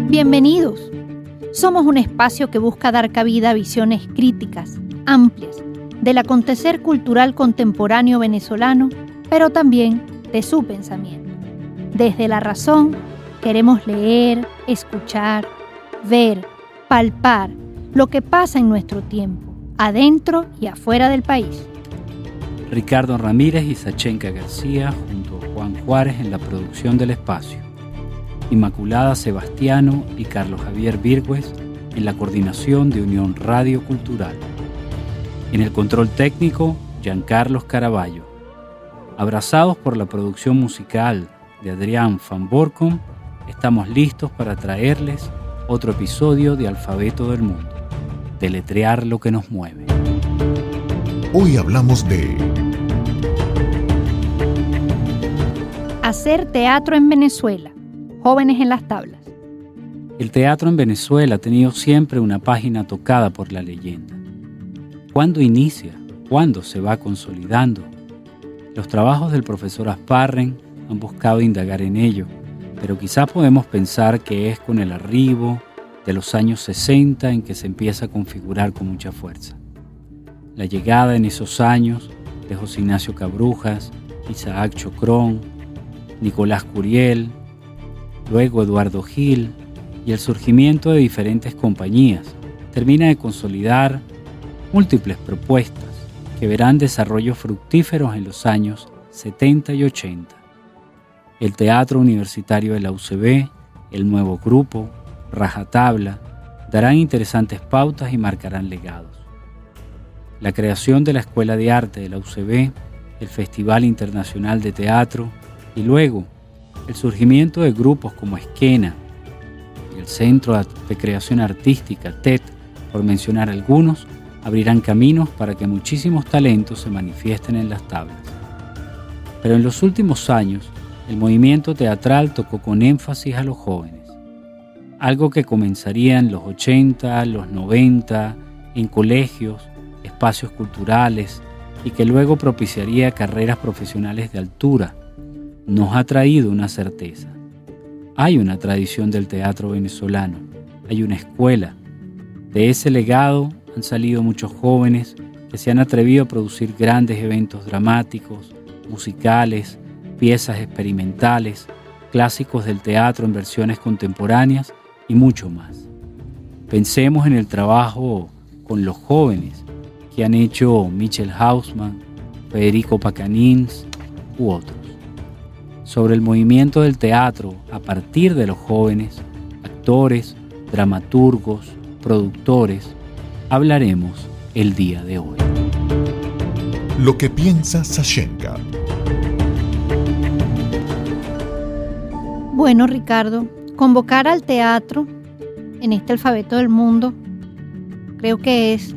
Bienvenidos. Somos un espacio que busca dar cabida a visiones críticas, amplias, del acontecer cultural contemporáneo venezolano, pero también de su pensamiento. Desde la razón, queremos leer, escuchar, ver, palpar lo que pasa en nuestro tiempo, adentro y afuera del país. Ricardo Ramírez y Sachenka García junto a Juan Juárez en la producción del espacio. Inmaculada Sebastiano y Carlos Javier Virgües en la coordinación de Unión Radio Cultural. En el control técnico, Giancarlos Caraballo. Abrazados por la producción musical de Adrián Van Borkom, estamos listos para traerles otro episodio de Alfabeto del Mundo. Deletrear lo que nos mueve. Hoy hablamos de hacer teatro en Venezuela. Jóvenes en las tablas. El teatro en Venezuela ha tenido siempre una página tocada por la leyenda. ¿Cuándo inicia? ¿Cuándo se va consolidando? Los trabajos del profesor Asparren han buscado indagar en ello, pero quizás podemos pensar que es con el arribo de los años 60 en que se empieza a configurar con mucha fuerza. La llegada en esos años de José Ignacio Cabrujas, Isaac Chocrón, Nicolás Curiel, luego Eduardo Gil y el surgimiento de diferentes compañías termina de consolidar múltiples propuestas que verán desarrollos fructíferos en los años 70 y 80. El Teatro Universitario de la UCB, el nuevo grupo, Rajatabla, darán interesantes pautas y marcarán legados. La creación de la Escuela de Arte de la UCB, el Festival Internacional de Teatro y luego el surgimiento de grupos como Esquena y el Centro de Creación Artística, TED, por mencionar algunos, abrirán caminos para que muchísimos talentos se manifiesten en las tablas. Pero en los últimos años, el movimiento teatral tocó con énfasis a los jóvenes, algo que comenzaría en los 80, los 90, en colegios, espacios culturales y que luego propiciaría carreras profesionales de altura. Nos ha traído una certeza. Hay una tradición del teatro venezolano, hay una escuela. De ese legado han salido muchos jóvenes que se han atrevido a producir grandes eventos dramáticos, musicales, piezas experimentales, clásicos del teatro en versiones contemporáneas y mucho más. Pensemos en el trabajo con los jóvenes que han hecho Michel Hausmann, Federico Pacanins u otros. Sobre el movimiento del teatro a partir de los jóvenes, actores, dramaturgos, productores, hablaremos el día de hoy. Lo que piensa Sachenka. Bueno, Ricardo, convocar al teatro en este Alfabeto del Mundo creo que es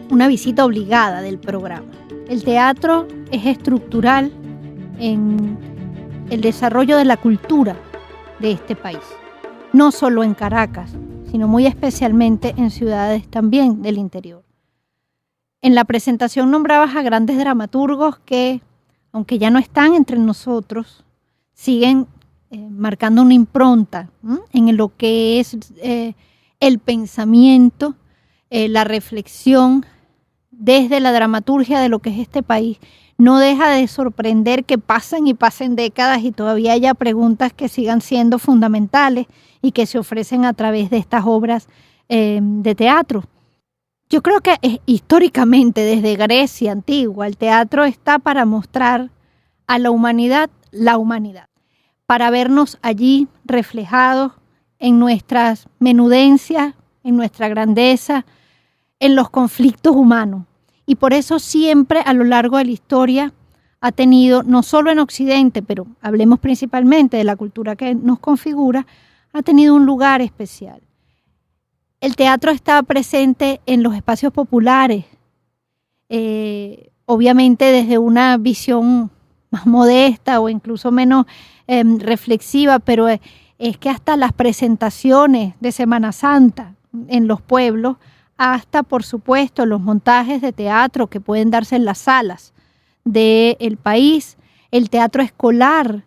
una visita obligada del programa. El teatro es estructural en el desarrollo de la cultura de este país, no solo en Caracas, sino muy especialmente en ciudades también del interior. En la presentación nombrabas a grandes dramaturgos que, aunque ya no están entre nosotros, siguen marcando una impronta en lo que es el pensamiento, la reflexión desde la dramaturgia de lo que es este país. No deja de sorprender que pasen y pasen décadas y todavía haya preguntas que sigan siendo fundamentales y que se ofrecen a través de estas obras de teatro. Yo creo que históricamente, desde Grecia antigua, el teatro está para mostrar a la humanidad, para vernos allí reflejados en nuestras menudencias, en nuestra grandeza, en los conflictos humanos. Y por eso siempre a lo largo de la historia ha tenido, no solo en Occidente, pero hablemos principalmente de la cultura que nos configura, ha tenido un lugar especial. El teatro está presente en los espacios populares, obviamente desde una visión más modesta o incluso menos reflexiva, pero es que hasta las presentaciones de Semana Santa en los pueblos, hasta, por supuesto, los montajes de teatro que pueden darse en las salas del país, el teatro escolar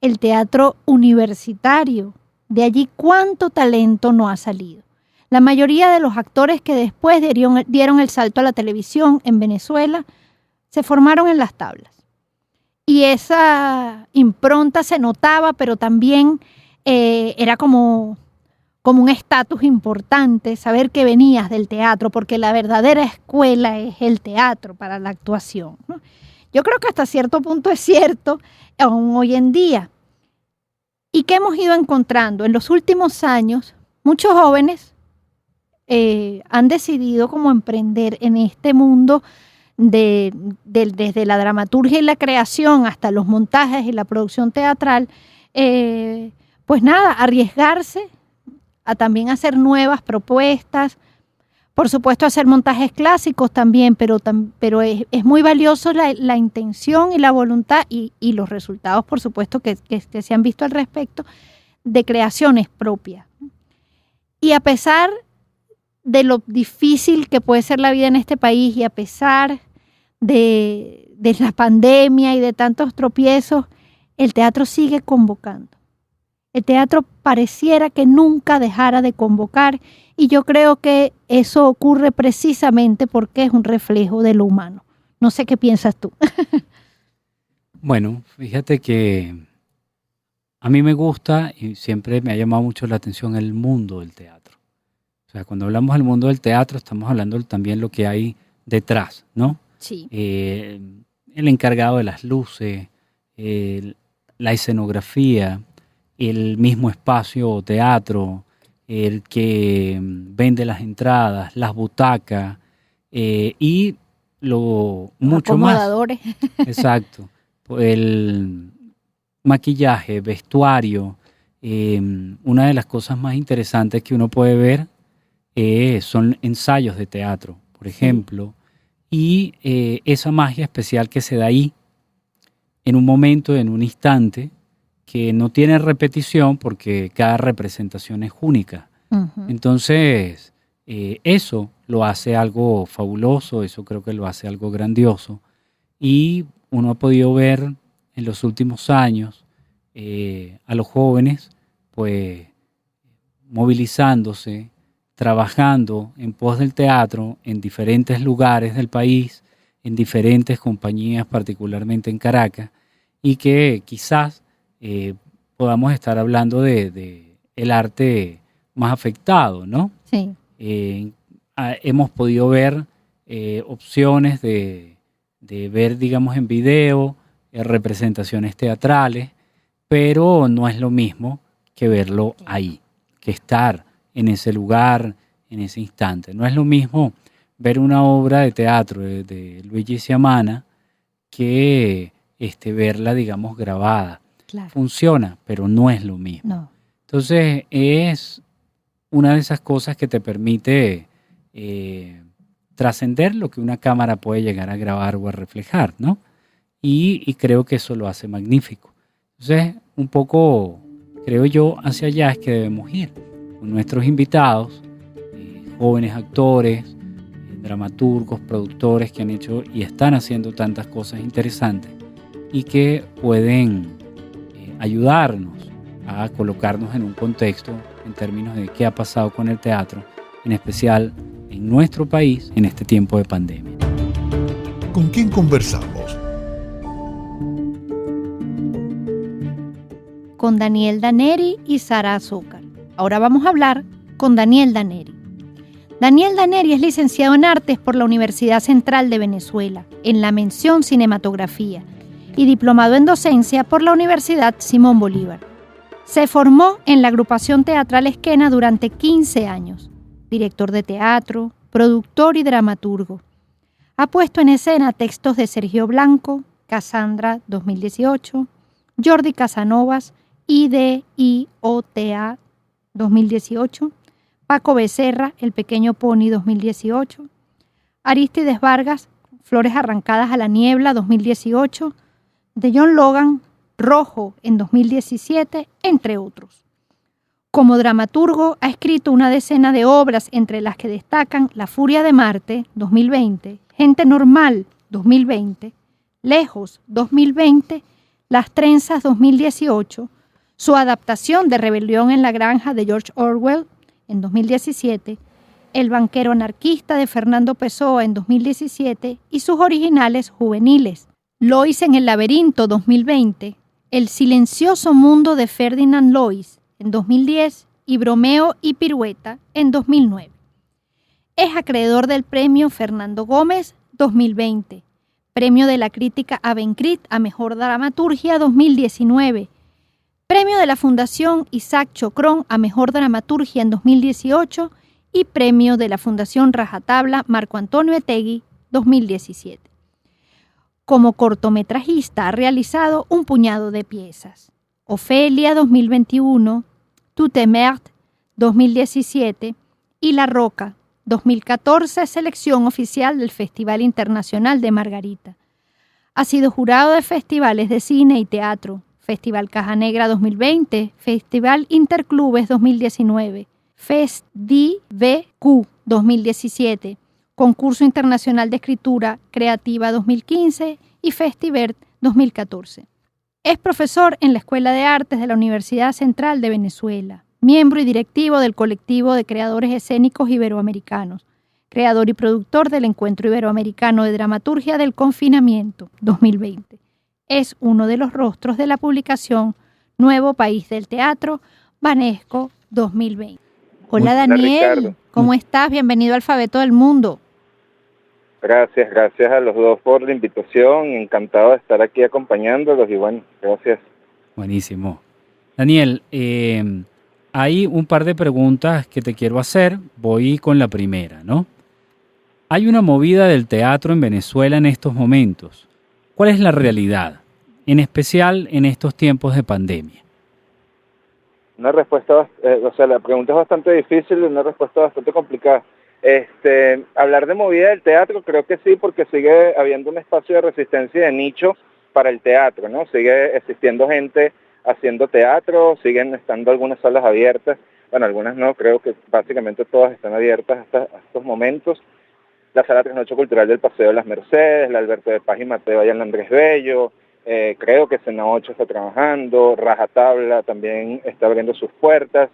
el teatro universitario. De allí cuánto talento no ha salido. La mayoría de los actores que después dieron el salto a la televisión en Venezuela se formaron en las tablas. Y esa impronta se notaba, pero también era como un estatus importante saber que venías del teatro, porque la verdadera escuela es el teatro para la actuación, ¿no? Yo creo que hasta cierto punto es cierto, aún hoy en día. ¿Y qué hemos ido encontrando? En los últimos años, muchos jóvenes han decidido como emprender en este mundo desde la dramaturgia y la creación hasta los montajes y la producción teatral, pues nada, arriesgarse a también hacer nuevas propuestas, por supuesto hacer montajes clásicos también, pero es muy valioso la intención y la voluntad y los resultados, por supuesto, que se han visto al respecto, de creaciones propias. Y a pesar de lo difícil que puede ser la vida en este país y a pesar de la pandemia y de tantos tropiezos, el teatro sigue convocando. El teatro pareciera que nunca dejara de convocar y yo creo que eso ocurre precisamente porque es un reflejo de lo humano. No sé qué piensas tú. Bueno, fíjate que a mí me gusta y siempre me ha llamado mucho la atención el mundo del teatro. O sea, cuando hablamos del mundo del teatro estamos hablando también lo que hay detrás, ¿no? Sí. El encargado de las luces, la escenografía, el mismo espacio o teatro, el que vende las entradas, las butacas y lo mucho acomodadores. Más. Exacto. El maquillaje, vestuario. Una de las cosas más interesantes que uno puede ver son ensayos de teatro, por ejemplo, y esa magia especial que se da ahí en un momento, en un instante, que no tiene repetición porque cada representación es única. Uh-huh. Entonces, eso lo hace algo fabuloso, eso creo que lo hace algo grandioso. Y uno ha podido ver en los últimos años a los jóvenes pues movilizándose, trabajando en pos del teatro en diferentes lugares del país, en diferentes compañías, particularmente en Caracas, y que quizás podamos estar hablando de el arte más afectado, ¿no? Sí. Hemos podido ver opciones de ver, digamos, en video, representaciones teatrales, pero no es lo mismo que verlo ahí, que estar en ese lugar, en ese instante. No es lo mismo ver una obra de teatro de Luigi Siamana que verla, digamos, grabada. Claro. Funciona, pero no es lo mismo. No. Entonces, es una de esas cosas que te permite trascender lo que una cámara puede llegar a grabar o a reflejar, ¿no? Y creo que eso lo hace magnífico. Entonces, un poco, creo yo, hacia allá es que debemos ir con nuestros invitados, jóvenes actores, dramaturgos, productores que han hecho y están haciendo tantas cosas interesantes y que pueden ayudarnos a colocarnos en un contexto en términos de qué ha pasado con el teatro, en especial en nuestro país en este tiempo de pandemia. ¿Con quién conversamos? Con Daniel Daneri y Sara Azócar. Ahora vamos a hablar con Daniel Daneri. Daniel Daneri es licenciado en Artes por la Universidad Central de Venezuela, en la mención Cinematografía, y diplomado en Docencia por la Universidad Simón Bolívar. Se formó en la agrupación teatral Esquena durante 15 años, director de teatro, productor y dramaturgo. Ha puesto en escena textos de Sergio Blanco, Cassandra 2018, Jordi Casanovas, IDIOTA 2018, Paco Becerra, El Pequeño Pony 2018, Arístides Vargas, Flores Arrancadas a la Niebla 2018, de John Logan, Rojo en 2017, entre otros. Como dramaturgo ha escrito una decena de obras entre las que destacan La Furia de Marte 2020, Gente Normal 2020, Lejos 2020, Las Trenzas 2018, su adaptación de Rebelión en la Granja de George Orwell en 2017, El banquero anarquista de Fernando Pessoa en 2017 y sus originales juveniles, Lois en el laberinto 2020, El silencioso mundo de Ferdinand Lois en 2010 y Bromeo y Pirueta en 2009. Es acreedor del premio Fernando Gómez 2020, premio de la crítica Abencrit a Mejor Dramaturgia 2019, premio de la Fundación Isaac Chocrón a Mejor Dramaturgia en 2018 y premio de la Fundación Rajatabla Marco Antonio Etegui 2017. Como cortometrajista ha realizado un puñado de piezas: Ofelia 2021, Tout est merde 2017 y La Roca 2014, selección oficial del Festival Internacional de Margarita. Ha sido jurado de festivales de cine y teatro, Festival Caja Negra 2020, Festival Interclubes 2019, FestDBQ 2017, Concurso Internacional de Escritura Creativa 2015 y Festivert 2014. Es profesor en la Escuela de Artes de la Universidad Central de Venezuela, miembro y directivo del colectivo de creadores escénicos iberoamericanos, creador y productor del Encuentro Iberoamericano de Dramaturgia del Confinamiento 2020. Es uno de los rostros de la publicación Nuevo País del Teatro, Banesco 2020. Hola Daniel, Ricardo. ¿Cómo estás? Bienvenido a Alfabeto del Mundo. Gracias a los dos por la invitación, encantado de estar aquí acompañándolos y bueno, gracias. Buenísimo. Daniel, hay un par de preguntas que te quiero hacer, voy con la primera, ¿no? Hay una movida del teatro en Venezuela en estos momentos. ¿Cuál es la realidad, en especial en estos tiempos de pandemia? Una respuesta, la pregunta es bastante difícil y una respuesta bastante complicada. Hablar de movida del teatro creo que sí, porque sigue habiendo un espacio de resistencia y de nicho para el teatro, ¿no? Sigue existiendo gente haciendo teatro, siguen estando algunas salas abiertas, bueno, algunas no, creo que básicamente todas están abiertas hasta estos momentos. La Sala Trasnocho Cultural del Paseo de las Mercedes, la Alberto de Paz y Mateo allá en Andrés Bello, creo que Sena 8 está trabajando, Rajatabla también está abriendo sus puertas,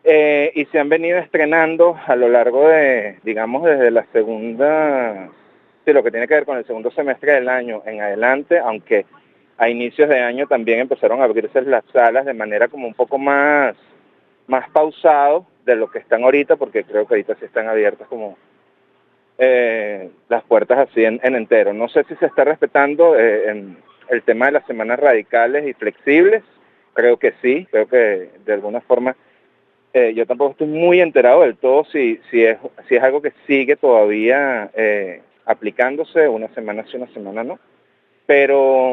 y se han venido estrenando a lo largo de, digamos, desde la segunda, sí, lo que tiene que ver con el segundo semestre del año en adelante, aunque a inicios de año también empezaron a abrirse las salas de manera como un poco más pausado de lo que están ahorita, porque creo que ahorita sí están abiertas como las puertas así en entero. No sé si se está respetando en el tema de las semanas radicales y flexibles, creo que sí, creo que de alguna forma, yo tampoco estoy muy enterado del todo si es algo que sigue todavía aplicándose, una semana sí, una semana no, pero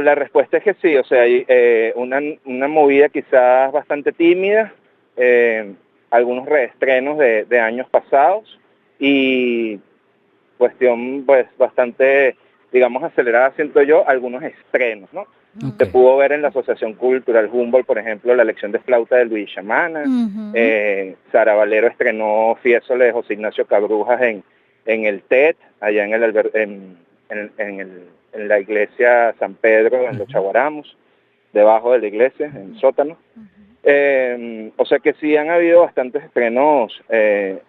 la respuesta es que sí, o sea, hay una movida quizás bastante tímida, algunos reestrenos de años pasados y cuestión pues bastante, digamos, acelerada, siento yo, algunos estrenos, ¿no? Okay. Se pudo ver en la Asociación Cultural Humboldt, por ejemplo, la lección de flauta de Luis Chamana. Sara Valero estrenó Fiesole de José Ignacio Cabrujas en el TED, allá en la iglesia San Pedro, en los Chaguaramos, debajo de la iglesia, en el sótano. O sea que sí han habido bastantes estrenos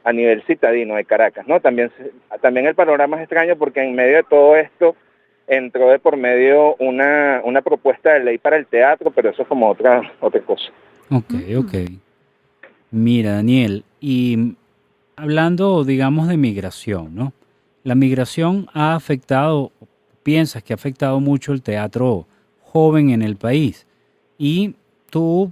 a nivel citadino de Caracas, ¿no? También el panorama es extraño porque en medio de todo esto entró de por medio una propuesta de ley para el teatro, pero eso es como otra cosa. Ok. Mira, Daniel, y hablando, digamos, de migración, ¿no? La migración ha afectado, piensas que ha afectado mucho el teatro joven en el país, y tú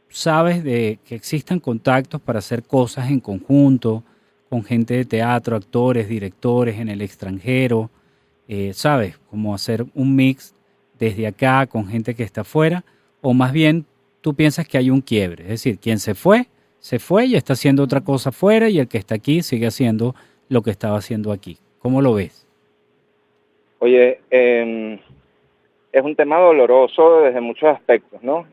sabes de que existan contactos para hacer cosas en conjunto con gente de teatro, actores, directores en el extranjero, ¿sabes? Como hacer un mix desde acá con gente que está afuera, o más bien tú piensas que hay un quiebre, es decir, quien se fue y está haciendo otra cosa afuera y el que está aquí sigue haciendo lo que estaba haciendo aquí. ¿Cómo lo ves? Oye, es un tema doloroso desde muchos aspectos, ¿no?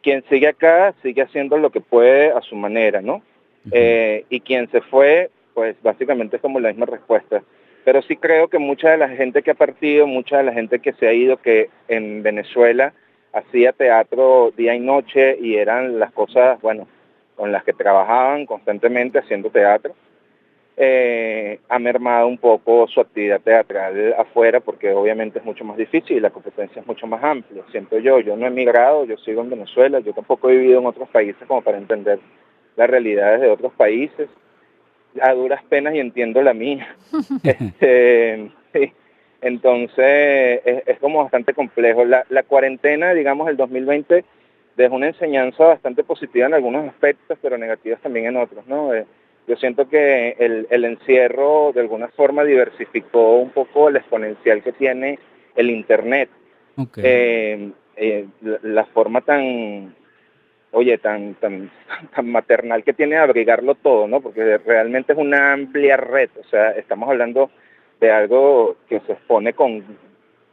Quien sigue acá sigue haciendo lo que puede a su manera, ¿no? Y quien se fue, pues básicamente es como la misma respuesta. pero sí creo que mucha de la gente que ha partido, mucha de la gente que se ha ido, que en Venezuela hacía teatro día y noche y eran las cosas, bueno, con las que trabajaban constantemente haciendo teatro, ha mermado un poco su actividad teatral afuera, porque obviamente es mucho más difícil y la competencia es mucho más amplia. Siento yo no he emigrado, yo sigo en Venezuela, yo tampoco he vivido en otros países como para entender las realidades de otros países, a duras penas, y entiendo la mía. Sí. Entonces es como bastante complejo. La cuarentena, digamos, el 2020 dejó una enseñanza bastante positiva en algunos aspectos, pero negativas también en otros, ¿no? Yo siento que el encierro de alguna forma diversificó un poco el exponencial que tiene el Internet. Okay. La forma tan maternal que tiene de abrigarlo todo, ¿no? Porque realmente es una amplia red, o sea, estamos hablando de algo que se expone con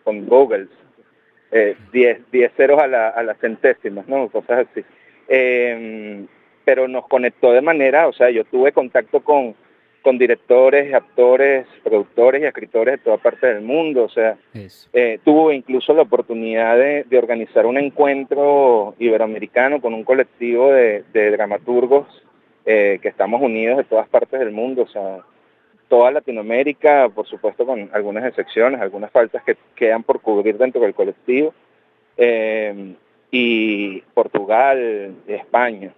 Google, 10 ceros a las centésimas, ¿no? Cosas así. Pero nos conectó de manera, o sea, yo tuve contacto con directores, actores, productores y escritores de toda parte del mundo, o sea, tuve incluso la oportunidad de organizar un encuentro iberoamericano con un colectivo de dramaturgos que estamos unidos de todas partes del mundo, o sea, toda Latinoamérica, por supuesto con algunas excepciones, algunas faltas que quedan por cubrir dentro del colectivo, y Portugal, España,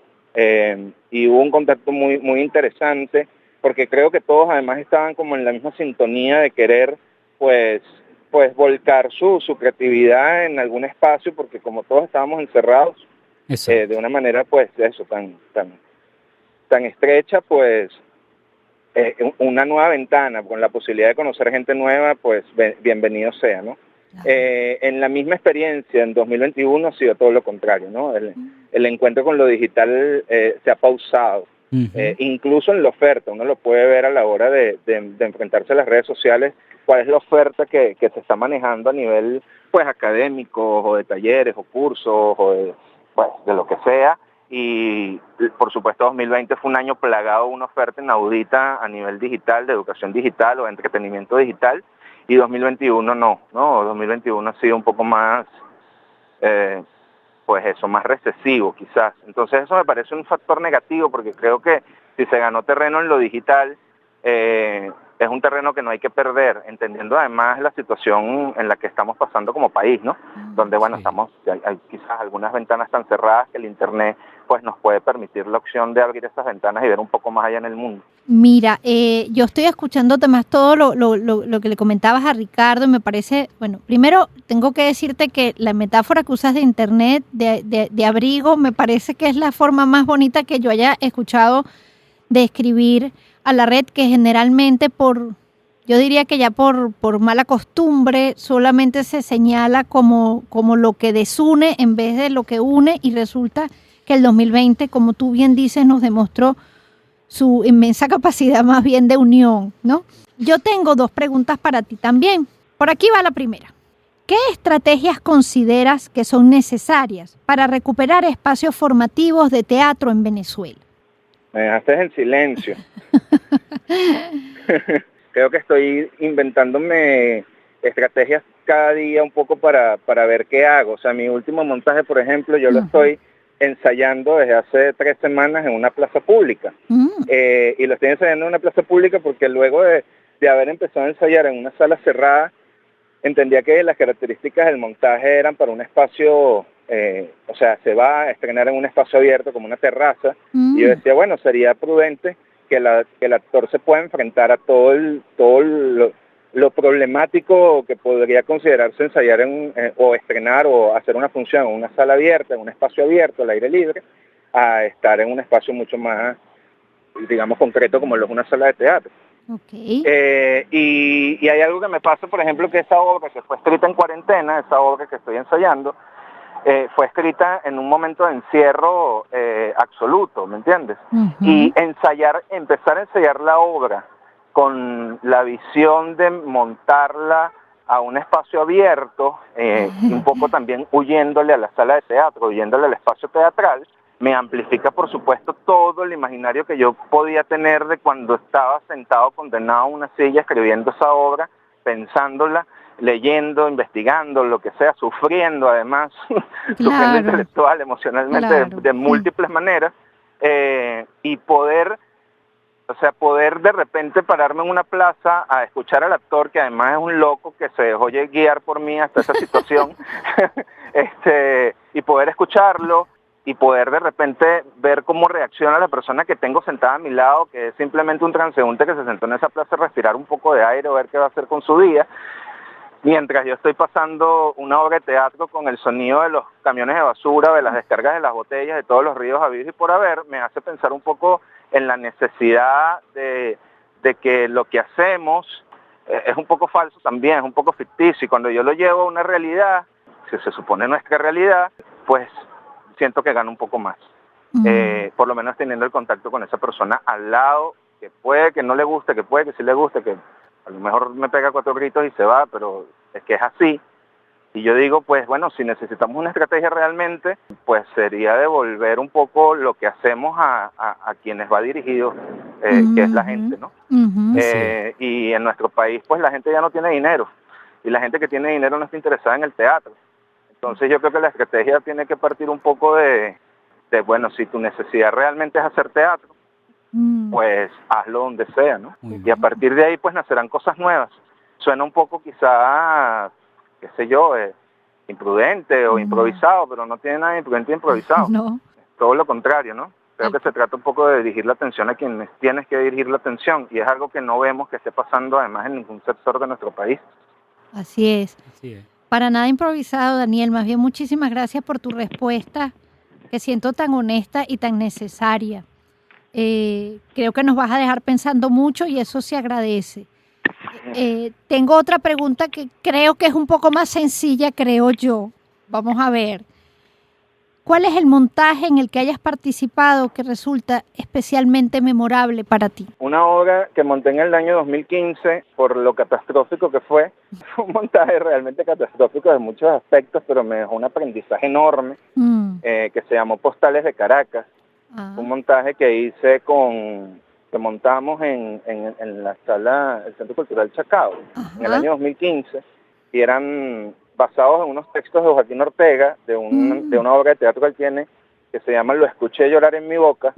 y hubo un contacto muy, muy interesante, porque creo que todos además estaban como en la misma sintonía de querer pues volcar su creatividad en algún espacio, porque como todos estábamos encerrados, de una manera pues eso, tan estrecha, pues una nueva ventana con la posibilidad de conocer gente nueva, pues bienvenido sea, ¿no? En la misma experiencia, en 2021 ha sido todo lo contrario, ¿no? El encuentro con lo digital se ha pausado, incluso en la oferta. Uno lo puede ver a la hora de enfrentarse a las redes sociales, cuál es la oferta que se está manejando a nivel pues académico, o de talleres, o cursos, o de lo que sea. Y por supuesto 2020 fue un año plagado de una oferta inaudita a nivel digital, de educación digital o de entretenimiento digital, y 2021 no, 2021 ha sido un poco más, pues eso, más recesivo quizás. Entonces eso me parece un factor negativo, porque creo que si se ganó terreno en lo digital, es un terreno que no hay que perder, entendiendo además la situación en la que estamos pasando como país, ¿no? Donde, bueno, hay quizás algunas ventanas tan cerradas que el Internet pues nos puede permitir la opción de abrir esas ventanas y ver un poco más allá en el mundo. Mira, yo estoy escuchándote más todo lo que le comentabas a Ricardo, y me parece, bueno, primero tengo que decirte que la metáfora que usas de Internet, de abrigo, me parece que es la forma más bonita que yo haya escuchado de escribir a la red, que generalmente yo diría que ya por mala costumbre solamente se señala como lo que desune en vez de lo que une, y resulta que el 2020, como tú bien dices, nos demostró su inmensa capacidad más bien de unión, ¿no? Yo tengo 2 preguntas para ti también. Por aquí va la primera. ¿Qué estrategias consideras que son necesarias para recuperar espacios formativos de teatro en Venezuela? Me dejaste en silencio. Creo que estoy inventándome estrategias cada día un poco para ver qué hago. O sea, mi último montaje, por ejemplo, yo lo estoy ensayando desde hace 3 semanas en una plaza pública. Y lo estoy ensayando en una plaza pública porque luego de haber empezado a ensayar en una sala cerrada, entendía que las características del montaje eran para un espacio, o sea, se va a estrenar en un espacio abierto como una terraza, y yo decía, bueno, sería prudente que el actor se pueda enfrentar a todo lo problemático que podría considerarse ensayar o estrenar o hacer una función en una sala abierta, en un espacio abierto, al aire libre, a estar en un espacio mucho más, digamos, concreto como lo es una sala de teatro. Okay. Y hay algo que me pasa, por ejemplo, que esa obra que fue escrita en cuarentena, esa obra que estoy ensayando, fue escrita en un momento de encierro absoluto, ¿me entiendes? Y empezar a ensayar la obra con la visión de montarla a un espacio abierto, un poco también huyéndole a la sala de teatro, huyéndole al espacio teatral, me amplifica, por supuesto, todo el imaginario que yo podía tener de cuando estaba sentado condenado a una silla escribiendo esa obra, pensándola, leyendo, investigando, lo que sea, sufriendo además, sufriendo intelectual, emocionalmente, de múltiples maneras, y poder de repente pararme en una plaza a escuchar al actor, que además es un loco que se dejó guiar por mí hasta esa situación, y poder escucharlo, y poder de repente ver cómo reacciona la persona que tengo sentada a mi lado, que es simplemente un transeúnte que se sentó en esa plaza a respirar un poco de aire, o ver qué va a hacer con su día, mientras yo estoy pasando una obra de teatro con el sonido de los camiones de basura, de las descargas de las botellas, de todos los ríos habidos y por haber, me hace pensar un poco en la necesidad de que lo que hacemos es un poco falso también, es un poco ficticio, y cuando yo lo llevo a una realidad, que se supone nuestra realidad, pues siento que gano un poco más, por lo menos teniendo el contacto con esa persona al lado, que puede que no le guste, que puede que sí le guste, que a lo mejor me pega 4 gritos y se va, pero es que es así. Y yo digo, pues bueno, si necesitamos una estrategia realmente, pues sería devolver un poco lo que hacemos a quienes va dirigido, que es la gente, ¿no? Y en nuestro país, pues la gente ya no tiene dinero, y la gente que tiene dinero no está interesada en el teatro. Entonces yo creo que la estrategia tiene que partir un poco de bueno, si tu necesidad realmente es hacer teatro, pues hazlo donde sea, ¿no? Y a partir de ahí pues nacerán cosas nuevas. Suena un poco quizá, qué sé yo, imprudente o improvisado, pero no tiene nada de imprudente e improvisado. No. Todo lo contrario, ¿no? Creo que se trata un poco de dirigir la atención a quienes tienes que dirigir la atención, y es algo que no vemos que esté pasando además en ningún sector de nuestro país. Así es. Para nada improvisado, Daniel. Más bien, muchísimas gracias por tu respuesta, que siento tan honesta y tan necesaria. Creo que nos vas a dejar pensando mucho y eso se agradece. Tengo otra pregunta que creo que es un poco más sencilla, creo yo. Vamos a ver. ¿Cuál es el montaje en el que hayas participado que resulta especialmente memorable para ti? Una obra que monté en el año 2015, por lo catastrófico que fue. Fue un montaje realmente catastrófico de muchos aspectos, pero me dejó un aprendizaje enorme, que se llamó Postales de Caracas. Un montaje que hice que montamos en la sala del Centro Cultural Chacao, en el año 2015, y eran basados en unos textos de Joaquín Ortega, de una obra de teatro que él tiene, que se llama Lo escuché llorar en mi boca.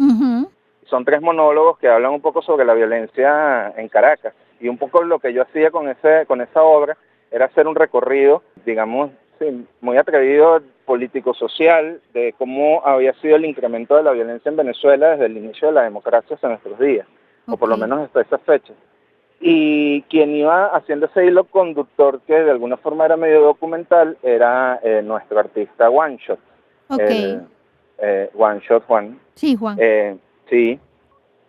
Son 3 monólogos que hablan un poco sobre la violencia en Caracas, y un poco lo que yo hacía con esa obra era hacer un recorrido, digamos, muy atrevido, político-social, de cómo había sido el incremento de la violencia en Venezuela desde el inicio de la democracia hasta nuestros días, o por lo menos hasta esa fecha. Y quien iba haciendo ese hilo conductor, que de alguna forma era medio documental, era nuestro artista One Shot. One Shot Juan. Sí, Juan. Sí,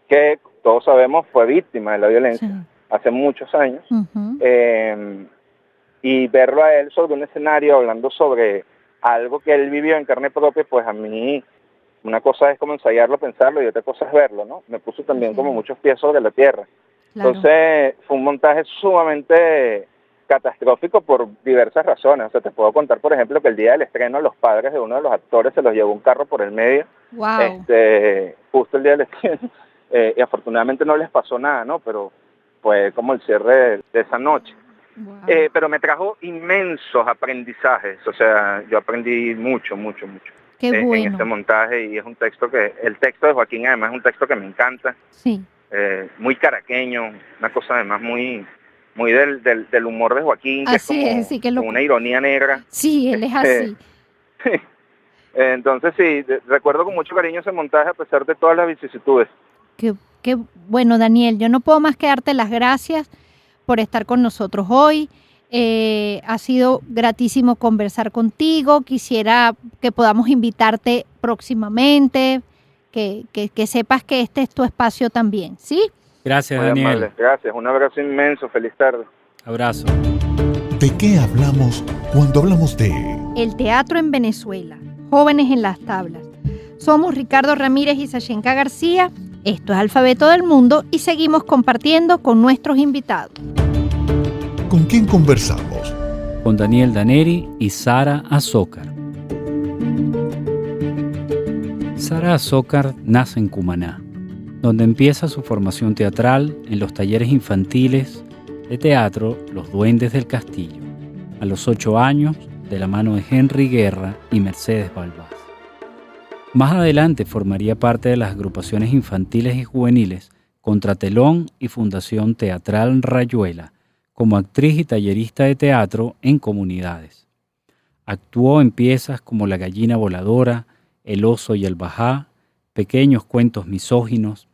que todos sabemos fue víctima de la violencia hace muchos años. Y verlo a él sobre un escenario hablando sobre algo que él vivió en carne propia, pues a mí una cosa es como ensayarlo, pensarlo, y otra cosa es verlo, ¿no? Me puso también como muchos pies sobre la tierra. Claro. Entonces fue un montaje sumamente catastrófico por diversas razones. O sea, te puedo contar, por ejemplo, que el día del estreno los padres de uno de los actores se los llevó un carro por el medio, justo el día del estreno, y afortunadamente no les pasó nada, ¿no? Pero fue como el cierre de esa noche. Wow. Pero me trajo inmensos aprendizajes, o sea, yo aprendí mucho. Qué bueno. En este montaje, y es un texto el texto de Joaquín además es un texto que me encanta, muy caraqueño, una cosa además muy del humor de Joaquín, que así es como una ironía negra. Sí, él es así. Entonces sí, recuerdo con mucho cariño ese montaje a pesar de todas las vicisitudes. Qué bueno, Daniel, yo no puedo más que darte las gracias por estar con nosotros hoy. Ha sido gratísimo conversar contigo. Quisiera que podamos invitarte próximamente, que sepas que este es tu espacio también, ¿sí? Gracias, muy Daniel. Amable. Gracias, un abrazo inmenso, feliz tarde. Abrazo. ¿De qué hablamos cuando hablamos de el teatro en Venezuela? Jóvenes en las tablas. Somos Ricardo Ramírez y Sashenka García. Esto es Alfabeto del Mundo y seguimos compartiendo con nuestros invitados. ¿Con quién conversamos? Con Daniel Daneri y Sara Azócar. Sara Azócar nace en Cumaná, donde empieza su formación teatral en los talleres infantiles de teatro Los Duendes del Castillo, a los 8 años, de la mano de Henry Guerra y Mercedes Balbás. Más adelante formaría parte de las agrupaciones infantiles y juveniles Contratelón y Fundación Teatral Rayuela, como actriz y tallerista de teatro en comunidades. Actuó en piezas como La Gallina Voladora, El Oso y el Bajá, Pequeños Cuentos Misóginos,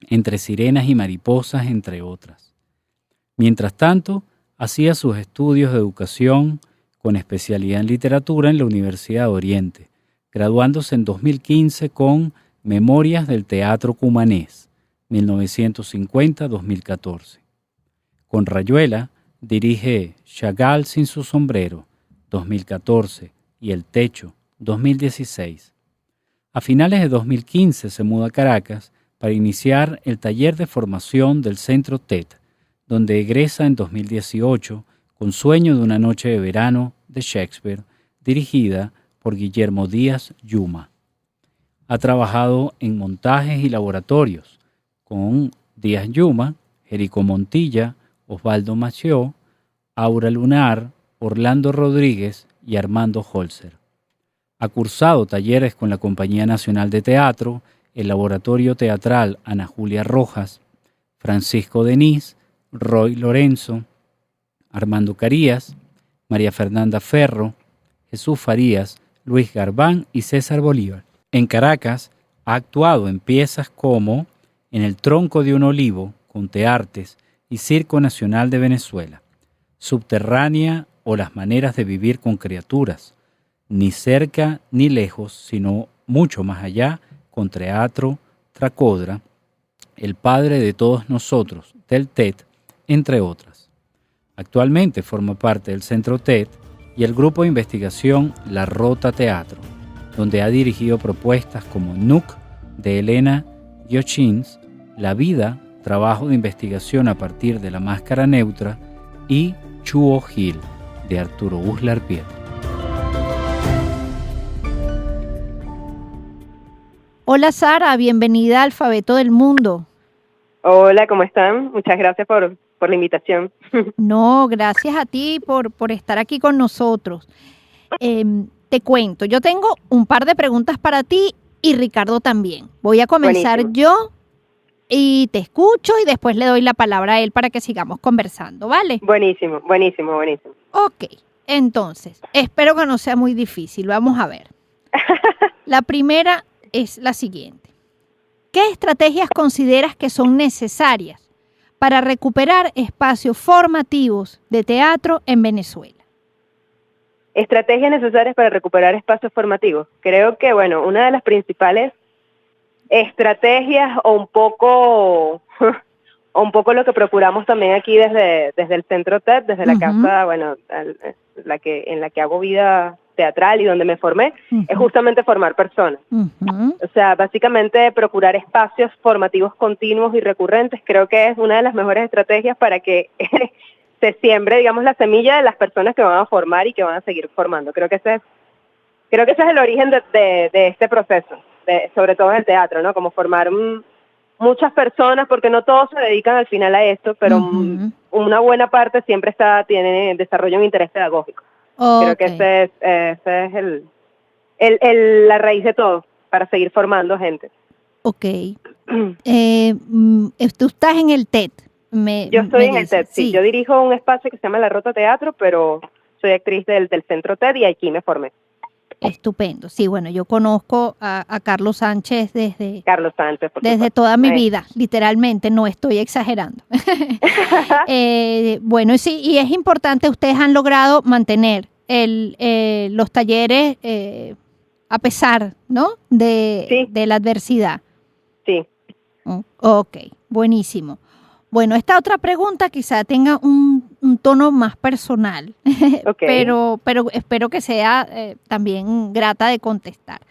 Entre Sirenas y Mariposas, entre otras. Mientras tanto, hacía sus estudios de educación con especialidad en literatura en la Universidad de Oriente, graduándose en 2015 con Memorias del Teatro Cumanés, 1950-2014. Con Rayuela dirige Chagall sin su sombrero, 2014, y El Techo, 2016. A finales de 2015 se muda a Caracas para iniciar el taller de formación del Centro TED, donde egresa en 2018 con Sueño de una noche de verano de Shakespeare, dirigida por Guillermo Díaz Yuma. Ha trabajado en montajes y laboratorios con Díaz Yuma, Jerico Montilla, Osvaldo Mació, Aura Lunar, Orlando Rodríguez y Armando Holzer. Ha cursado talleres con la Compañía Nacional de Teatro, el Laboratorio Teatral Ana Julia Rojas, Francisco Denis, Roy Lorenzo, Armando Carías, María Fernanda Ferro, Jesús Farías, Luis Garbán y César Bolívar. En Caracas ha actuado en piezas como En el tronco de un olivo, Conteartes y Circo Nacional de Venezuela, Subterránea o Las maneras de vivir con criaturas, Ni cerca ni lejos, sino mucho más allá, con Teatro Tracodra, El padre de todos nosotros, del TED, entre otras. Actualmente forma parte del Centro TED y el grupo de investigación La Rota Teatro, donde ha dirigido propuestas como Nuc, de Elena Giochins, La vida, trabajo de investigación a partir de la máscara neutra, y Chuo Gil, de Arturo Uslar Pietro. Hola Sara, bienvenida a Alfabeto del Mundo. Hola, ¿cómo están? Muchas gracias por la invitación. No, gracias a ti por estar aquí con nosotros. Te cuento, yo tengo un par de preguntas para ti y Ricardo también. Voy a comenzar yo y te escucho y después le doy la palabra a él para que sigamos conversando, ¿vale? Buenísimo. Ok, entonces, espero que no sea muy difícil. Vamos a ver. La primera es la siguiente. ¿Qué estrategias consideras que son necesarias para recuperar espacios formativos de teatro en Venezuela? Estrategias necesarias para recuperar espacios formativos. Creo que, una de las principales estrategias o un poco lo que procuramos también aquí desde el Centro TED, desde la casa, en la que hago vida teatral y donde me formé, es justamente formar personas. O sea, básicamente procurar espacios formativos continuos y recurrentes. Creo que es una de las mejores estrategias para que se siembre, digamos, la semilla de las personas que van a formar y que van a seguir formando. Creo que ese es el origen de este proceso, sobre todo en el teatro, ¿no? Como formar muchas personas, porque no todos se dedican al final a esto, pero una buena parte siempre tiene desarrollo un interés pedagógico. Okay. Creo que ese es la raíz de todo, para seguir formando gente. Ok. Tú estás en el TED. Yo estoy en el TED, sí. Yo dirijo un espacio que se llama La Rota Teatro, pero soy actriz del Centro TED y aquí me formé. Estupendo. Sí, bueno, yo conozco a Carlos Sánchez desde toda mi vida, literalmente, no estoy exagerando. Bueno, sí, y es importante, ustedes han logrado mantener los talleres a pesar, ¿no? De la adversidad. Sí. Ok, buenísimo. Bueno, esta otra pregunta quizá tenga un tono más personal, okay. pero espero que sea también grata de contestar.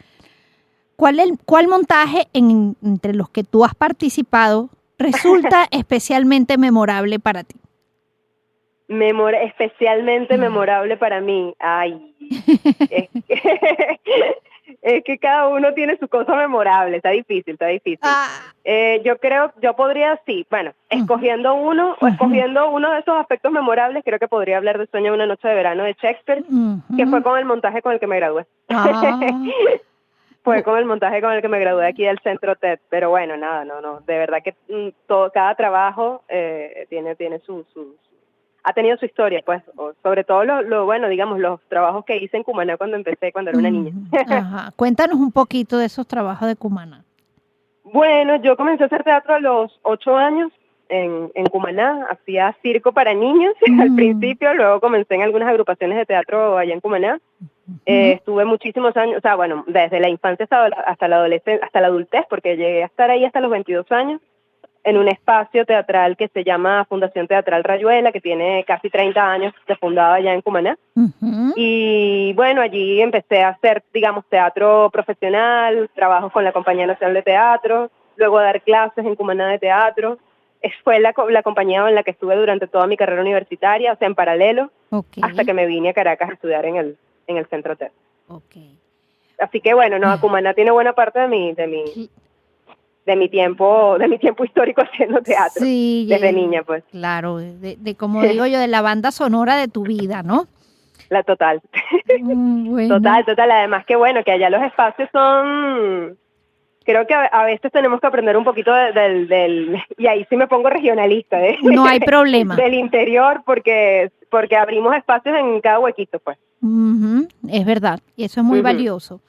¿Cuál montaje entre los que tú has participado resulta especialmente memorable para ti? Especialmente memorable para mí. Ay, es que que cada uno tiene su cosa memorable, está difícil. Yo podría, sí, bueno, escogiendo uno de esos aspectos memorables, creo que podría hablar de Sueño de una noche de verano de Shakespeare, que fue con el montaje con el que me gradué. Fue con el montaje con el que me gradué aquí del Centro TED, pero bueno, nada, no, de verdad que cada trabajo tiene ha tenido su historia, pues, sobre todo bueno, digamos, los trabajos que hice en Cumaná cuando era una niña. Ajá. Cuéntanos un poquito de esos trabajos de Cumaná. Bueno, yo comencé a hacer teatro a los 8 años en Cumaná, hacía circo para niños al principio, luego comencé en algunas agrupaciones de teatro allá en Cumaná. Estuve muchísimos años, o sea, bueno, desde la infancia hasta la adolescencia, hasta la adultez, porque llegué a estar ahí hasta los 22 años, en un espacio teatral que se llama Fundación Teatral Rayuela, que tiene casi 30 años de fundada allá en Cumaná. Y bueno, allí empecé a hacer, digamos, teatro profesional, trabajos con la Compañía Nacional de Teatro, luego a dar clases en Cumaná de teatro. Fue la compañía en la que estuve durante toda mi carrera universitaria, o sea, en paralelo, hasta que me vine a Caracas a estudiar en el Centro TED. Así que bueno, no, Cumaná tiene buena parte de mi tiempo histórico haciendo teatro, sí, desde niña, pues. Claro, de como digo yo, de la banda sonora de tu vida, ¿no? La total. Bueno. Total. Además que bueno, que allá los espacios son... Creo que a veces tenemos que aprender un poquito y ahí sí me pongo regionalista, No hay problema. Del interior, porque abrimos espacios en cada huequito, pues. Es verdad, y eso es muy valioso.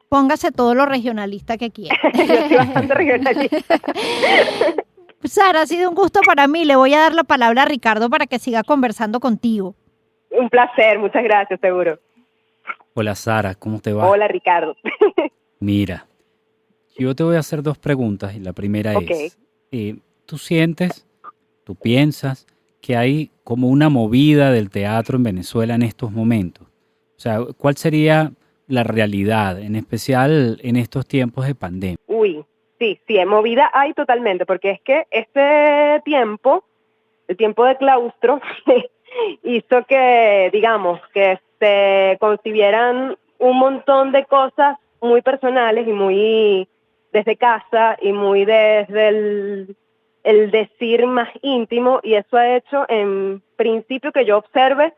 Póngase todo lo regionalista que quiera. Yo soy bastante regionalista. Sara, ha sido un gusto para mí. Le voy a dar la palabra a Ricardo para que siga conversando contigo. Un placer, muchas gracias, seguro. Hola Sara, ¿cómo te va? Hola Ricardo. Mira, yo te voy a hacer 2 preguntas y la primera es, tú piensas que hay como una movida del teatro en Venezuela en estos momentos? O sea, ¿cuál sería la realidad, en especial en estos tiempos de pandemia? Sí, movida hay totalmente, porque es que el tiempo de claustro, hizo que, digamos, que se concibieran un montón de cosas muy personales y muy desde casa y muy desde el decir más íntimo, y eso ha hecho en principio que yo observe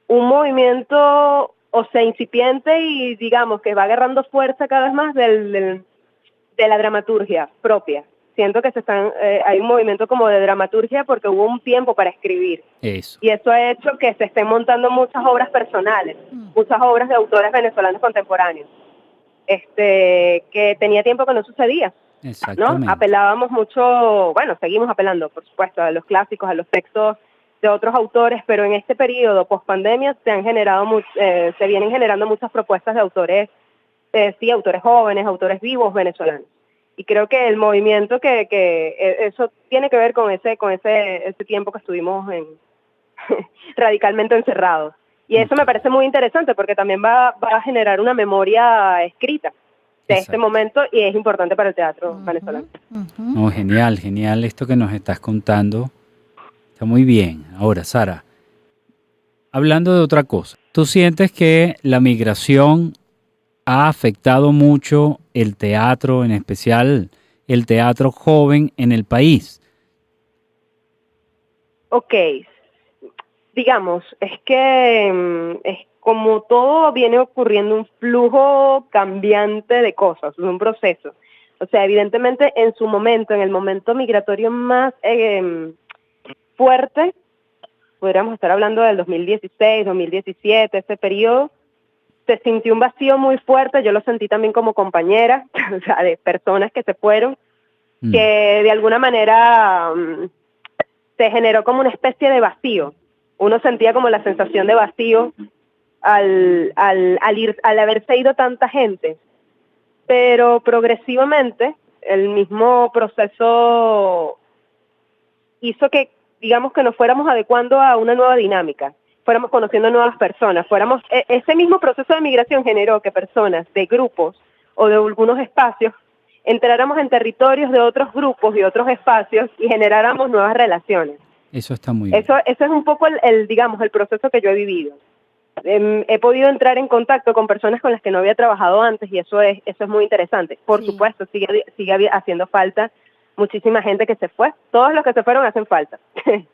un movimiento, o sea, incipiente y digamos que va agarrando fuerza cada vez más de la dramaturgia propia. Siento que hay un movimiento como de dramaturgia porque hubo un tiempo para escribir. Eso. Y eso ha hecho que se estén montando muchas obras personales, muchas obras de autores venezolanos contemporáneos, que tenía tiempo que no sucedía. Exactamente. ¿No? Apelábamos mucho, bueno, seguimos apelando, por supuesto, a los clásicos, a los textos de otros autores, pero en este periodo post-pandemia se vienen generando muchas propuestas de autores, autores jóvenes, autores vivos venezolanos. Y creo que el movimiento eso tiene que ver con ese tiempo que estuvimos radicalmente encerrados. Y eso me parece muy interesante porque también va a generar una memoria escrita de este momento, y es importante para el teatro venezolano. No, genial esto que nos estás contando. Está muy bien. Ahora, Sara, hablando de otra cosa, ¿tú sientes que la migración ha afectado mucho el teatro, en especial el teatro joven en el país? Digamos, es que es como todo viene ocurriendo un flujo cambiante de cosas, es un proceso. O sea, evidentemente en el momento migratorio más fuerte, podríamos estar hablando del 2016, 2017, ese periodo, se sintió un vacío muy fuerte. Yo lo sentí también como compañera, o sea, de personas que se fueron, que de alguna manera se generó como una especie de vacío. Uno sentía como la sensación de vacío al haberse ido tanta gente, pero progresivamente el mismo proceso hizo que, digamos, que nos fuéramos adecuando a una nueva dinámica, fuéramos conociendo nuevas personas, ese mismo proceso de migración generó que personas de grupos o de algunos espacios entráramos en territorios de otros grupos y otros espacios y generáramos nuevas relaciones. Eso está muy bien. Eso es un poco digamos, el proceso que yo he vivido. he podido entrar en contacto con personas con las que no había trabajado antes y eso es muy interesante. Por supuesto, sigue haciendo falta muchísima gente que se fue. Todos los que se fueron hacen falta.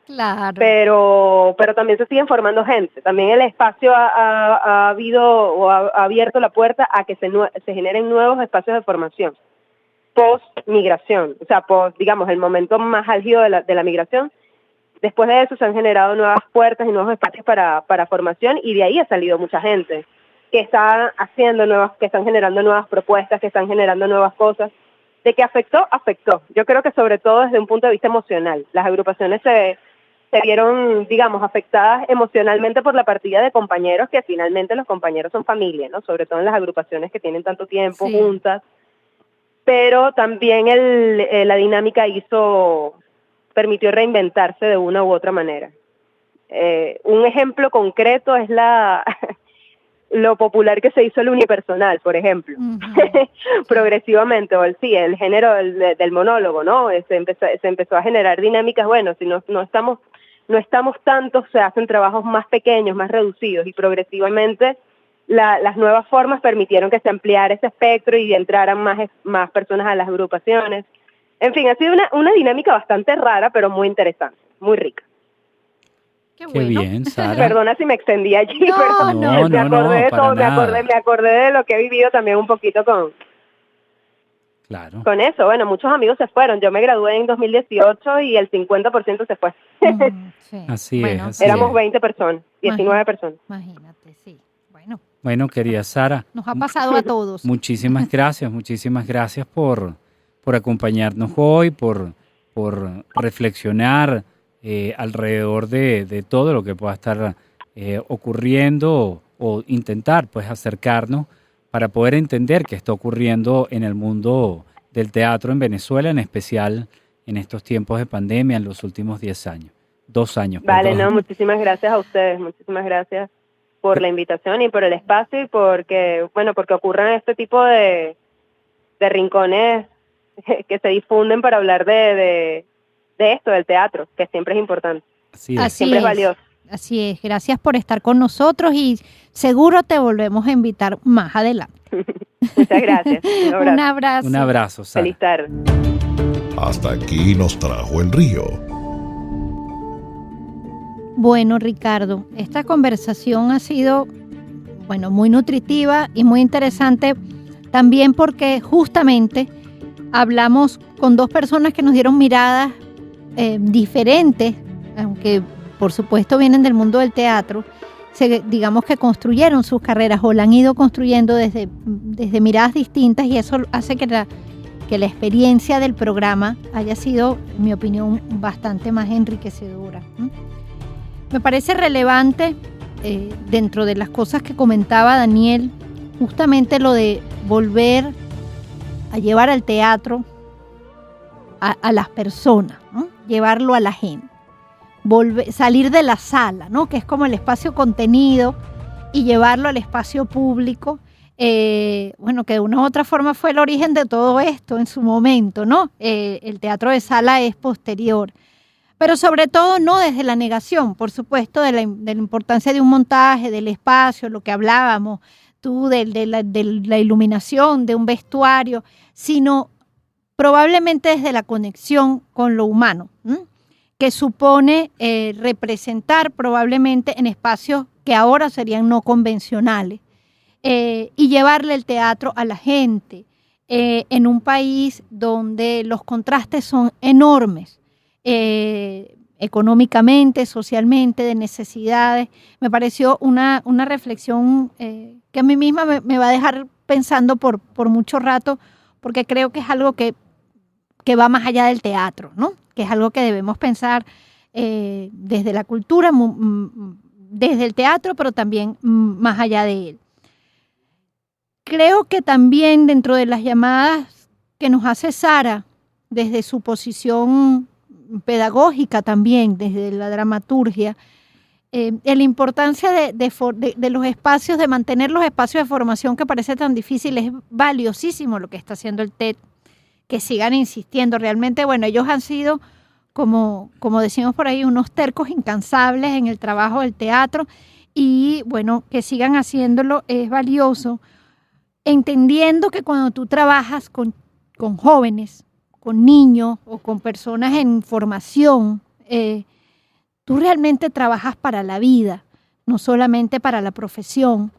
Claro. Pero también se siguen formando gente. También el espacio ha abierto la puerta a que se generen nuevos espacios de formación post-migración. O sea, digamos, el momento más álgido de la migración. Después de eso se han generado nuevas puertas y nuevos espacios para formación y de ahí ha salido mucha gente que está que están generando nuevas propuestas, que están generando nuevas cosas. De que afectó. Yo creo que sobre todo desde un punto de vista emocional. Las agrupaciones se vieron, digamos, afectadas emocionalmente por la partida de compañeros, que finalmente los compañeros son familia, ¿no? Sobre todo en las agrupaciones que tienen tanto tiempo juntas. Pero también la dinámica permitió reinventarse de una u otra manera. Un ejemplo concreto es lo popular que se hizo el unipersonal, por ejemplo, progresivamente, o el género del monólogo, ¿no? Se empezó a generar dinámicas, bueno, si no estamos tantos, se hacen trabajos más pequeños, más reducidos, y progresivamente las nuevas formas permitieron que se ampliara ese espectro y entraran más personas a las agrupaciones. En fin, ha sido una dinámica bastante rara, pero muy interesante, muy rica. Qué bueno. Bien, Sara. Perdona si me extendí allí, No, me acordé de lo que he vivido también un poquito con eso. Bueno, muchos amigos se fueron. Yo me gradué en 2018 y el 50% se fue. Sí. Así es. Éramos 20 personas, 19 personas. Imagínate, sí. Bueno, querida Sara. Nos ha pasado a todos. Muchísimas gracias por acompañarnos hoy, por reflexionar alrededor de todo lo que pueda estar ocurriendo o intentar pues acercarnos para poder entender qué está ocurriendo en el mundo del teatro en Venezuela, en especial en estos tiempos de pandemia, en los últimos 10 años, 2 años. Vale, perdón. Muchísimas gracias a ustedes, muchísimas gracias por la invitación y por el espacio y porque ocurran este tipo de rincones que se difunden para hablar de esto, del teatro, que siempre es importante. Siempre es valioso. Así es, gracias por estar con nosotros y seguro te volvemos a invitar más adelante. Muchas gracias. Un abrazo. Un abrazo, Sara. Feliz tarde. Hasta aquí nos trajo el río. Bueno, Ricardo, esta conversación ha sido, muy nutritiva y muy interesante también porque justamente hablamos con dos personas que nos dieron miradas diferentes, aunque por supuesto vienen del mundo del teatro, digamos que construyeron sus carreras o la han ido construyendo desde miradas distintas y eso hace que la experiencia del programa haya sido, en mi opinión, bastante más enriquecedora. Me parece relevante, dentro de las cosas que comentaba Daniel, justamente lo de volver a llevar al teatro a las personas, ¿no? Llevarlo a la gente, salir de la sala, ¿no? Que es como el espacio contenido, y llevarlo al espacio público, que de una u otra forma fue el origen de todo esto en su momento, ¿no? El teatro de sala es posterior, pero sobre todo no desde la negación, por supuesto, de la importancia de un montaje, del espacio, lo que hablábamos, de la iluminación, de un vestuario, sino probablemente desde la conexión con lo humano, que supone representar probablemente en espacios que ahora serían no convencionales, y llevarle el teatro a la gente en un país donde los contrastes son enormes, económicamente, socialmente, de necesidades. Me pareció una reflexión que a mí misma me va a dejar pensando por mucho rato, porque creo que es algo que va más allá del teatro, ¿no? Que es algo que debemos pensar desde la cultura, desde el teatro, pero también más allá de él. Creo que también dentro de las llamadas que nos hace Sara, desde su posición pedagógica también, desde la dramaturgia, la importancia de los espacios, de mantener los espacios de formación que parece tan difícil, es valiosísimo lo que está haciendo el TED, que sigan insistiendo. Realmente, ellos han sido, como decimos por ahí, unos tercos incansables en el trabajo del teatro, y bueno, que sigan haciéndolo es valioso, entendiendo que cuando tú trabajas con jóvenes, con niños o con personas en formación, tú realmente trabajas para la vida, no solamente para la profesión,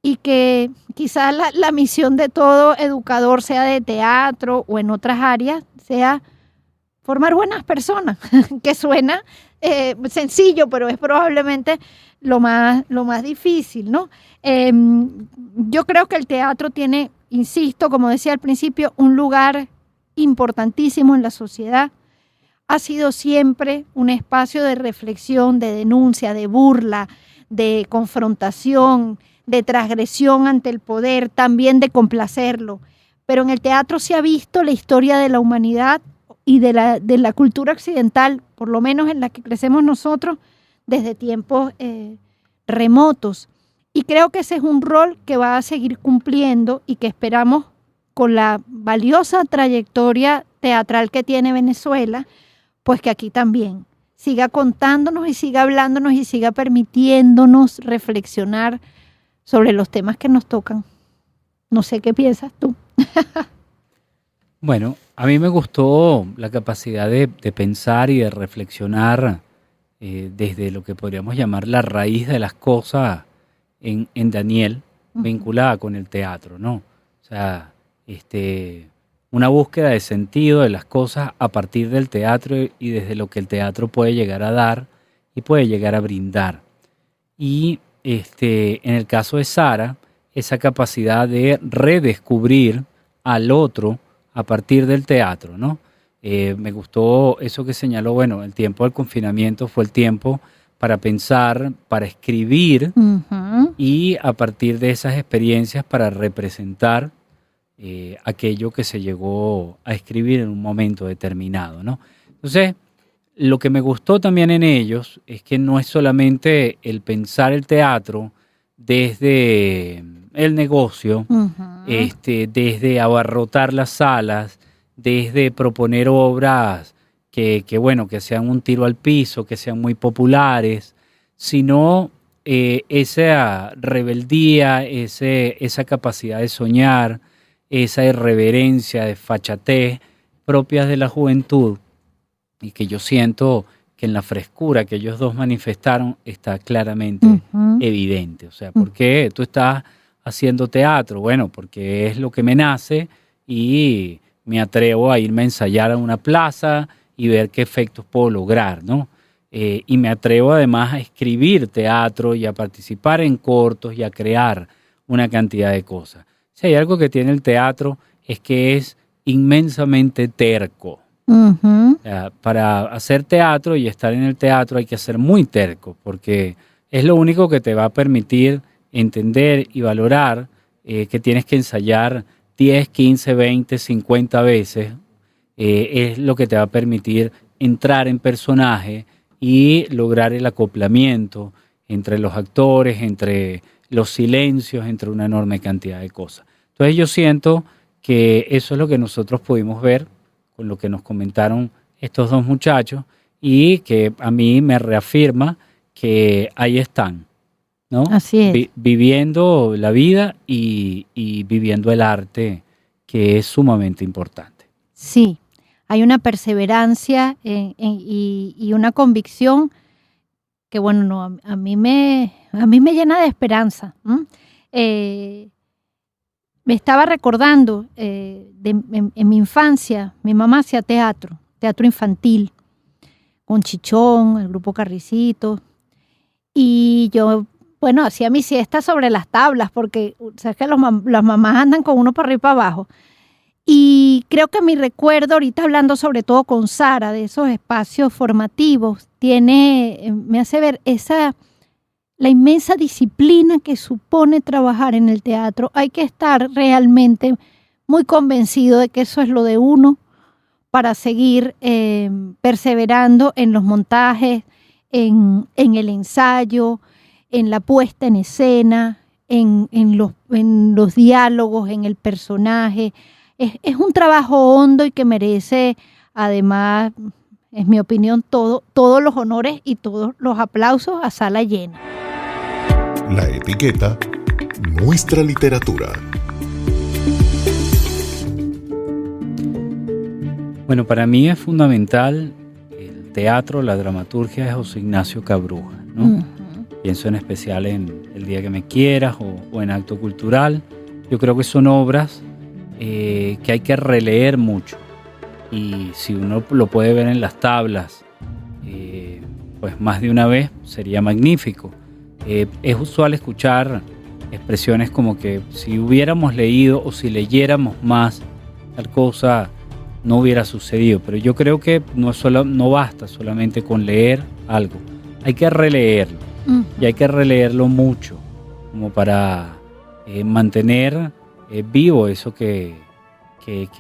y que quizás la misión de todo educador, sea de teatro o en otras áreas, sea formar buenas personas, que suena sencillo, pero es probablemente lo más difícil, ¿no? Yo creo que el teatro tiene, insisto, como decía al principio, un lugar importantísimo en la sociedad. Ha sido siempre un espacio de reflexión, de denuncia, de burla, de confrontación, de transgresión ante el poder, también de complacerlo. Pero en el teatro se ha visto la historia de la humanidad y de la cultura occidental, por lo menos en la que crecemos nosotros, desde tiempos remotos. Y creo que ese es un rol que va a seguir cumpliendo y que esperamos, con la valiosa trayectoria teatral que tiene Venezuela, pues que aquí también siga contándonos y siga hablándonos y siga permitiéndonos reflexionar sobre los temas que nos tocan. No sé qué piensas tú. Bueno, a mí me gustó la capacidad de pensar y de reflexionar desde lo que podríamos llamar la raíz de las cosas en Daniel, vinculada con el teatro, ¿no? O sea, una búsqueda de sentido de las cosas a partir del teatro y desde lo que el teatro puede llegar a dar y puede llegar a brindar. Y en el caso de Sara, esa capacidad de redescubrir al otro a partir del teatro, ¿no? Me gustó eso que señaló, bueno, el tiempo del confinamiento fue el tiempo para pensar, para escribir y a partir de esas experiencias para representar aquello que se llegó a escribir en un momento determinado, ¿no? Entonces, lo que me gustó también en ellos es que no es solamente el pensar el teatro desde el negocio, desde abarrotar las salas, desde proponer obras que sean un tiro al piso, que sean muy populares, sino esa rebeldía, esa capacidad de soñar, esa irreverencia, desfachatez propias de la juventud y que yo siento que en la frescura que ellos dos manifestaron está claramente evidente. O sea, ¿por qué tú estás haciendo teatro? Bueno, porque es lo que me nace y me atrevo a irme a ensayar a una plaza y ver qué efectos puedo lograr, ¿no? Y me atrevo además a escribir teatro y a participar en cortos y a crear una cantidad de cosas. Si hay algo que tiene el teatro es que es inmensamente terco. Para hacer teatro y estar en el teatro hay que ser muy terco, porque es lo único que te va a permitir entender y valorar que tienes que ensayar 10, 15, 20, 50 veces. Es lo que te va a permitir entrar en personaje y lograr el acoplamiento entre los actores, entre los silencios, entre una enorme cantidad de cosas. Entonces yo siento que eso es lo que nosotros pudimos ver con lo que nos comentaron estos dos muchachos y que a mí me reafirma que ahí están, ¿no? Así es. Viviendo la vida y viviendo el arte, que es sumamente importante. Sí, hay una perseverancia y una convicción que, bueno, no, a mí me llena de esperanza. Me estaba recordando en mi infancia, mi mamá hacía teatro infantil, con Chichón, el grupo Carricito, y yo, bueno, hacía mi siesta sobre las tablas, porque sabes que las mamás andan con uno para arriba y para abajo. Y creo que mi recuerdo, ahorita hablando sobre todo con Sara, de esos espacios formativos, me hace ver la inmensa disciplina que supone trabajar en el teatro. Hay que estar realmente muy convencido de que eso es lo de uno para seguir perseverando en los montajes, en el ensayo, en la puesta en escena, en los diálogos, en el personaje. Es un trabajo hondo y que merece, además, es mi opinión, todos los honores y todos los aplausos a sala llena. La etiqueta Nuestra Literatura. Bueno, para mí es fundamental el teatro, la dramaturgia de José Ignacio Cabruja, ¿no? Uh-huh. Pienso en especial en El día que me quieras o en Acto Cultural. Yo creo que son obras que hay que releer mucho. Y si uno lo puede ver en las tablas, pues más de una vez sería magnífico. Es usual escuchar expresiones como que si hubiéramos leído o si leyéramos más, tal cosa no hubiera sucedido. Pero yo creo que no basta solamente con leer algo. Hay que releerlo. Uh-huh. Y hay que releerlo mucho, como para mantener vivo eso que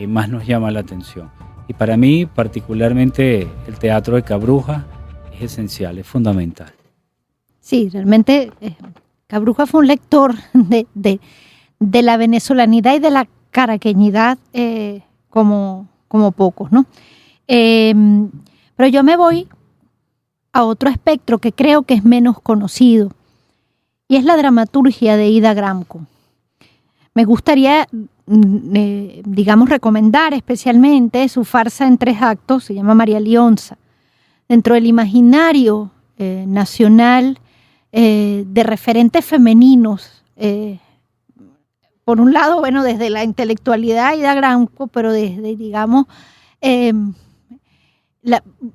más nos llama la atención. Y para mí, particularmente, el teatro de Cabruja es esencial, es fundamental. Sí, realmente Cabruja fue un lector de la venezolanidad y de la caraqueñidad como pocos, ¿no? Pero yo me voy a otro espectro que creo que es menos conocido, y es la dramaturgia de Ida Gramco. Me gustaría, digamos, recomendar especialmente su farsa en 3 actos, se llama María Lionza. Dentro del imaginario nacional de referentes femeninos, por un lado, bueno, desde la intelectualidad Ida Gramco, pero desde, digamos,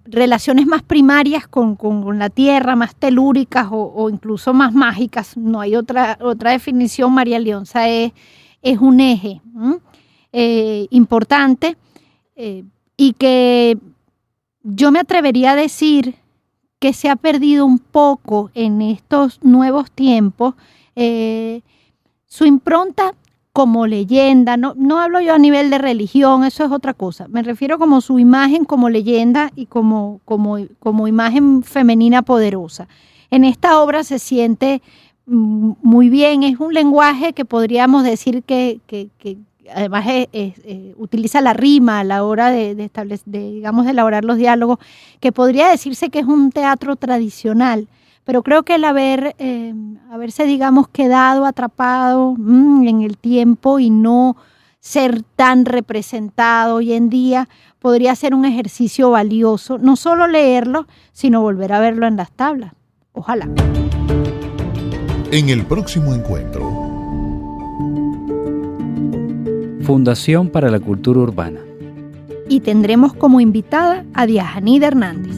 relaciones más primarias con la tierra, más telúricas o incluso más mágicas, no hay otra definición. María Lionza es un eje importante y que yo me atrevería a decir que se ha perdido un poco en estos nuevos tiempos su impronta como leyenda. No hablo yo a nivel de religión, eso es otra cosa. Me refiero como su imagen como leyenda y como imagen femenina poderosa. En esta obra se siente muy bien, es un lenguaje que podríamos decir que además utiliza la rima a la hora de elaborar los diálogos, que podría decirse que es un teatro tradicional. Pero creo que el haberse, digamos, quedado atrapado en el tiempo y no ser tan representado hoy en día podría ser un ejercicio valioso, no solo leerlo, sino volver a verlo en las tablas. Ojalá. En el próximo encuentro. Fundación para la Cultura Urbana. Y tendremos como invitada a Diajanida Hernández.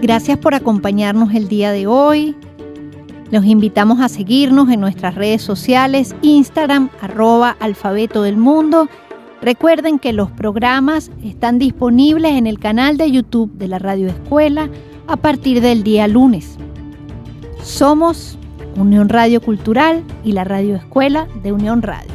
Gracias por acompañarnos el día de hoy. Los invitamos a seguirnos en nuestras redes sociales, Instagram, @alfabeto del mundo. Recuerden que los programas están disponibles en el canal de YouTube de la Radio Escuela a partir del día lunes. Somos Unión Radio Cultural y la Radio Escuela de Unión Radio.